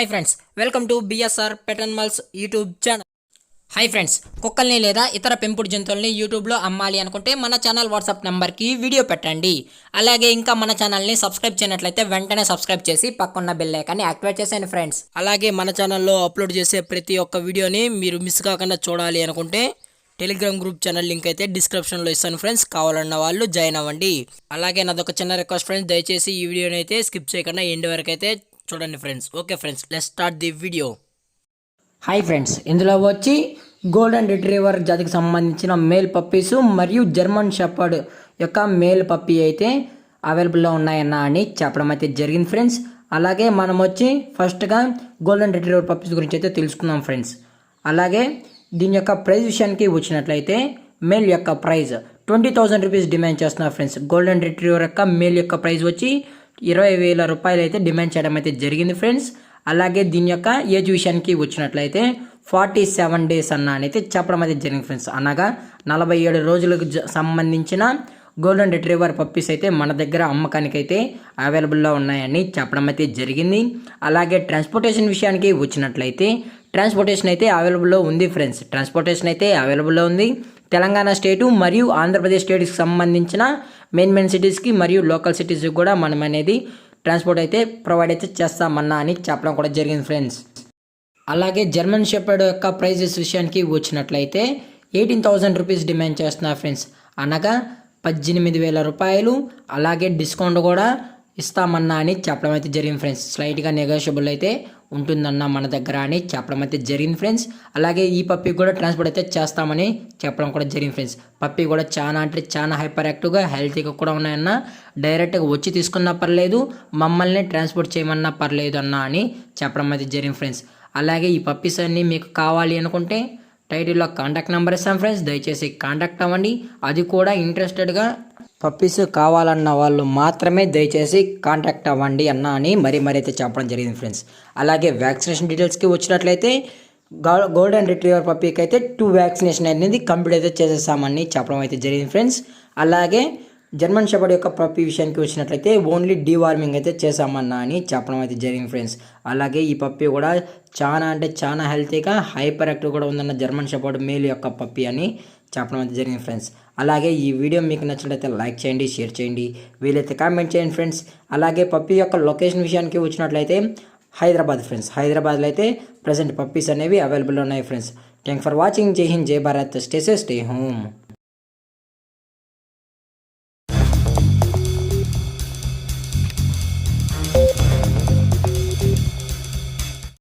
Hi friends, welcome to BSR pet animals YouTube channel. Hi friends, కుక్కల్ని లేదా ఇతర పెంపుడు జంతువుల్ని యూట్యూబ్లో అమ్మాలి అనుకుంటే మన ఛానల్ వాట్సాప్ నెంబర్కి వీడియో పెట్టండి. అలాగే ఇంకా మన ఛానల్ని సబ్స్క్రైబ్ చేయనట్లయితే వెంటనే సబ్స్క్రైబ్ చేసి పక్కన్న బెల్ ఐకాన్ని యాక్టివేట్ చేసేయండి ఫ్రెండ్స్. అలాగే మన ఛానల్లో అప్లోడ్ చేసే ప్రతి ఒక్క వీడియోని మీరు మిస్ కాకుండా చూడాలి అనుకుంటే టెలిగ్రామ్ గ్రూప్ ఛానల్ లింక్ అయితే డిస్క్రిప్షన్లో ఇస్తాను ఫ్రెండ్స్, కావాలన్న వాళ్ళు జాయిన్ అవ్వండి. అలాగే నాదొక చిన్న రిక్వెస్ట్ ఫ్రెండ్స్, దయచేసి ఈ వీడియోని అయితే స్కిప్ చేయకుండా ఎండ్ వరకు అయితే చూడండి friends. Okay friends, let's start the video. Hi friends, ఇందులో వచ్చి గోల్డెన్ రిట్రీవర్ జాతికి సంబంధించిన మేల్ పప్పీస్ మరియు జర్మన్ షెపర్డ్ యొక్క మేల్ పప్పీ అయితే అవైలబుల్లో ఉన్నాయన్న అని చెప్పడం అయితే జరిగింది ఫ్రెండ్స్. అలాగే మనం వచ్చి ఫస్ట్గా గోల్డెన్ రిట్రీవర్ పప్పీస్ గురించి అయితే తెలుసుకుందాం ఫ్రెండ్స్. అలాగే దీని యొక్క ప్రైస్ విషయానికి వచ్చినట్లయితే మేల్ యొక్క ప్రైస్ 20,000 రూపీస్ డిమాండ్ చేస్తున్నారు ఫ్రెండ్స్. గోల్డెన్ రిట్రీవర్ యొక్క మేల్ యొక్క ప్రైస్ వచ్చి 20,000 రూపాయలు అయితే డిమాండ్ చేయడం అయితే జరిగింది ఫ్రెండ్స్. అలాగే దీని యొక్క ఏజ్ విషయానికి వచ్చినట్లయితే 47 డేస్ అయితే చెప్పడం అయితే జరిగింది ఫ్రెండ్స్. అనగా 47 రోజులకు సంబంధించిన గోల్డెన్ రిట్రీవర్ పప్పీస్ అయితే మన దగ్గర అమ్మకానికి అయితే అవైలబుల్లో ఉన్నాయని చెప్పడం అయితే జరిగింది. అలాగే ట్రాన్స్పోర్టేషన్ విషయానికి వచ్చినట్లయితే ట్రాన్స్పోర్టేషన్ అయితే అవైలబుల్లో ఉంది ఫ్రెండ్స్. ట్రాన్స్పోర్టేషన్ అయితే అవైలబుల్లో ఉంది. తెలంగాణ స్టేటు మరియు ఆంధ్రప్రదేశ్ స్టేట్కి సంబంధించిన మెయిన్ సిటీస్కి మరియు లోకల్ సిటీస్కి కూడా మనం అనేది ట్రాన్స్పోర్ట్ అయితే ప్రొవైడ్ అయితే చేస్తామన్నా అని చెప్పడం కూడా జరిగింది ఫ్రెండ్స్. అలాగే జర్మన్ షెపర్డ్ యొక్క ప్రైజెస్ విషయానికి వచ్చినట్లయితే 18,000 రూపీస్ డిమాండ్ చేస్తున్నారు ఫ్రెండ్స్. అనగా 18,000 రూపాయలు. అలాగే డిస్కౌంట్ కూడా ఇస్తామన్నా అని చెప్పడం అయితే జరిగింది ఫ్రెండ్స్. స్లైట్గా నెగోషియబుల్ అయితే ఉంటుందన్న మన దగ్గర అని చెప్పడం అయితే జరిగింది ఫ్రెండ్స్. అలాగే ఈ పప్పీ కూడా ట్రాన్స్పోర్ట్ అయితే చేస్తామని చెప్పడం కూడా జరిగింది ఫ్రెండ్స్. పప్పీ కూడా చాలా అంటే చాలా హైపర్ యాక్టివ్గా హెల్తీగా కూడా ఉన్నాయన్న. డైరెక్ట్గా వచ్చి తీసుకున్నా పర్లేదు, మమ్మల్ని ట్రాన్స్పోర్ట్ చేయమన్నా పర్లేదు అన్న అని చెప్పడం అయితే జరిగింది ఫ్రెండ్స్. అలాగే ఈ పప్పీస్ అన్నీ మీకు కావాలి అనుకుంటే టైటిల్లో కాంటాక్ట్ నెంబర్ ఇస్తాం ఫ్రెండ్స్, దయచేసి కాంటాక్ట్ అవ్వండి. అది కూడా ఇంట్రెస్టెడ్గా పప్పీస్ కావాలన్న వాళ్ళు మాత్రమే దయచేసి కాంటాక్ట్ అవ్వండి అన్న అని మరీ అయితే చెప్పడం జరిగింది ఫ్రెండ్స్. అలాగే వ్యాక్సినేషన్ డీటెయిల్స్కి వచ్చినట్లయితే గోల్డెన్ రిట్రీవర్ పప్పీకి అయితే 2 వ్యాక్సినేషన్ అనేది కంప్లీట్ అయితే చేసేసామని చెప్పడం అయితే జరిగింది ఫ్రెండ్స్. అలాగే జర్మన్ షెపర్డ్ యొక్క పప్పీ విషయానికి వచ్చినట్లయితే ఓన్లీ డీవార్మింగ్ అయితే చేసామన్నా అని చెప్పడం అయితే జరిగింది ఫ్రెండ్స్. అలాగే ఈ పప్పీ కూడా చాలా అంటే చాలా హెల్తీగా హైపర్ యాక్టివ్ కూడా ఉందన్న జర్మన్ షెపర్డ్ మేల్ యొక్క పప్పీ అని చెప్పడం అయితే జరిగింది ఫ్రెండ్స్. అలాగే ఈ వీడియో మీకు నచ్చినట్లయితే లైక్ చేయండి, షేర్ చేయండి, వీలైతే కామెంట్ చేయండి ఫ్రెండ్స్. అలాగే పప్పీ యొక్క లొకేషన్ విషయానికి వచ్చినట్లయితే హైదరాబాద్ ఫ్రెండ్స్. హైదరాబాద్లో అయితే ప్రజెంట్ పప్పీస్ అనేవి అవైలబుల్ ఉన్నాయి ఫ్రెండ్స్. Thank for watching. జై హింద్, జై Bharat, stay safe, stay home.